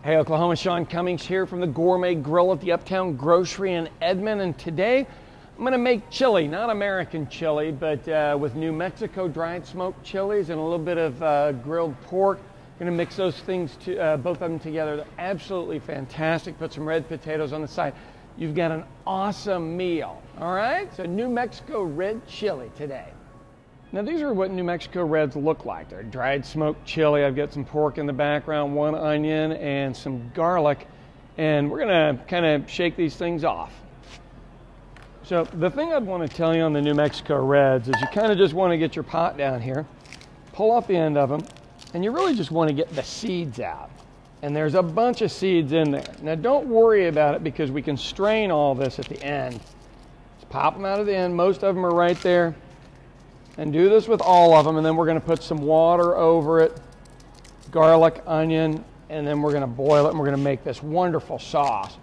Hey Oklahoma, Sean Cummings here from the Gourmet Grill at the Uptown Grocery in Edmond, and today I'm going to make chili, not American chili, but with New Mexico dried smoked chilies and a little bit of grilled pork. I'm going to mix those things, both of them together. They're absolutely fantastic. Put some red potatoes on the side. You've got an awesome meal, all right? So New Mexico red chili today. Now these are what New Mexico reds look like. They're dried smoked chili. I've got some pork in the background, 1 onion, and some garlic. And we're gonna kind of shake these things off. So the thing I'd want to tell you on the New Mexico reds is you kind of just want to get your pot down here, pull off the end of them, and you really just want to get the seeds out. And there's a bunch of seeds in there. Now don't worry about it because we can strain all this at the end. Just pop them out of the end. Most of them are right there. And do this with all of them, and then we're going to put some water over it, garlic, onion, and then we're going to boil it, and we're going to make this wonderful sauce.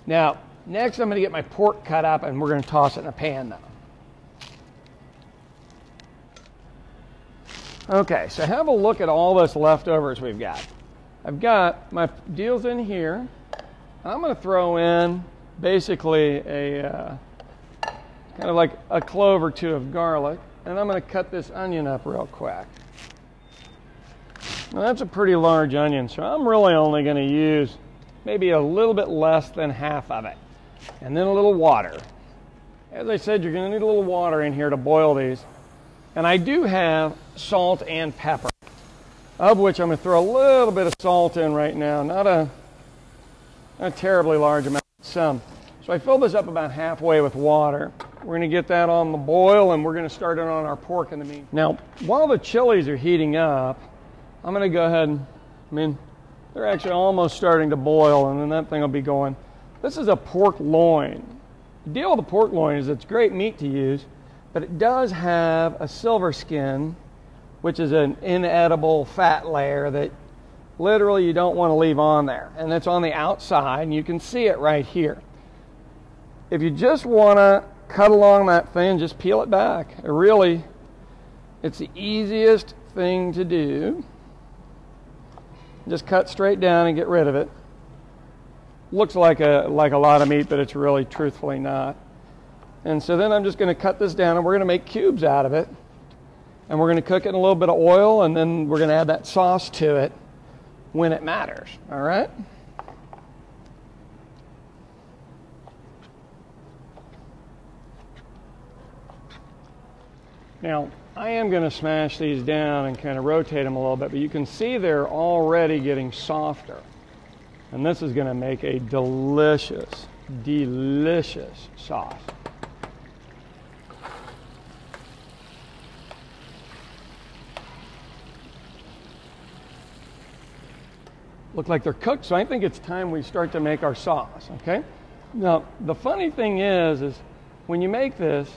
Now, next I'm going to get my pork cut up, and we're going to toss it in a pan now. Okay, so have a look at all this leftovers we've got. I've got my deals in here. I'm going to throw in basically a kind of like a clove or two of garlic. And I'm going to cut this onion up real quick. Now that's a pretty large onion, so I'm really only going to use maybe a little bit less than half of it. And then a little water. As I said, you're going to need a little water in here to boil these. And I do have salt and pepper, of which I'm going to throw a little bit of salt in right now. Not a terribly large amount, some. So I fill this up about halfway with water. We're going to get that on the boil, and we're going to start it on our pork in the meantime. Now, while the chilies are heating up, I'm going to go ahead and, they're actually almost starting to boil, and then that thing will be going. This is a pork loin. The deal with the pork loin is it's great meat to use, but it does have a silver skin, which is an inedible fat layer that literally you don't want to leave on there. And it's on the outside, and you can see it right here. If you just want to cut along that thing, just peel it back. It's the easiest thing to do. Just cut straight down and get rid of it. Looks like a lot of meat, but it's really truthfully not. And so then I'm just going to cut this down, and we're going to make cubes out of it. And we're going to cook it in a little bit of oil, and then we're going to add that sauce to it when it matters. All right? Now, I am going to smash these down and kind of rotate them a little bit, but you can see they're already getting softer. And this is going to make a delicious, delicious sauce. Look like they're cooked, so I think it's time we start to make our sauce, okay? Now, the funny thing is when you make this,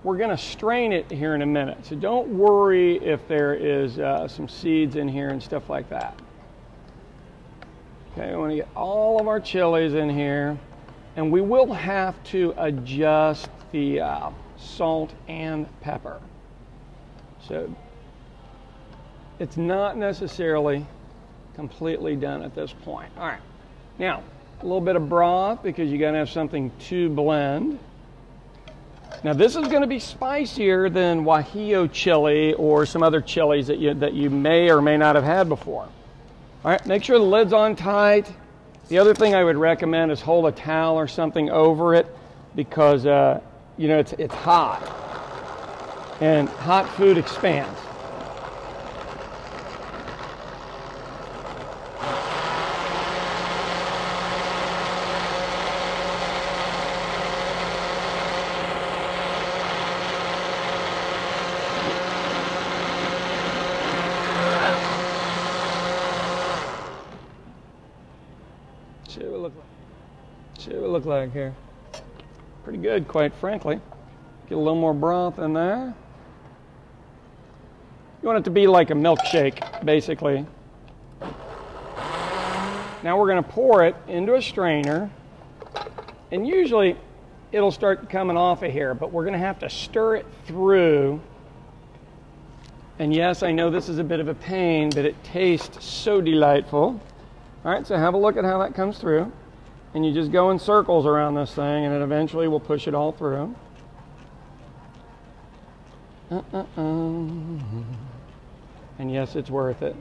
we're going to strain it here in a minute. So don't worry if there is some seeds in here and stuff like that. Okay, we want to get all of our chilies in here. And we will have to adjust the salt and pepper. So it's not necessarily completely done at this point. All right. Now, a little bit of broth because you got to have something to blend. Now this is going to be spicier than Guajillo chili or some other chilies that you may or may not have had before. All right, make sure the lid's on tight. The other thing I would recommend is hold a towel or something over it because it's hot, and hot food expands. See what it look like here. Pretty good, quite frankly. Get a little more broth in there. You want it to be like a milkshake, basically. Now we're going to pour it into a strainer, and usually it'll start coming off of here, but we're going to have to stir it through. And yes, I know this is a bit of a pain, but it tastes so delightful. All right, so have a look at how that comes through. And you just go in circles around this thing, and it eventually will push it all through. And yes, it's worth it.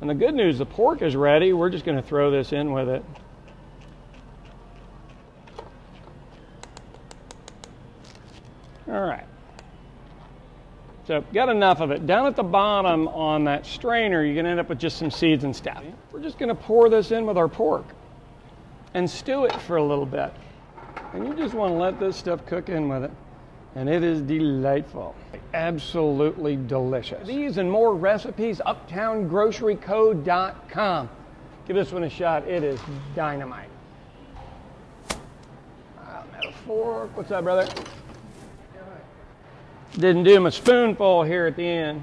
And the good news, the pork is ready. We're just going to throw this in with it. All right. So got enough of it. Down at the bottom on that strainer, you're going to end up with just some seeds and stuff. We're just going to pour this in with our pork and stew it for a little bit. And you just want to let this stuff cook in with it. And it is delightful. Absolutely delicious. These and more recipes, uptowngroceryco.com. Give this one a shot. It is dynamite. Another fork. What's up, brother? Didn't do my spoonful here at the end.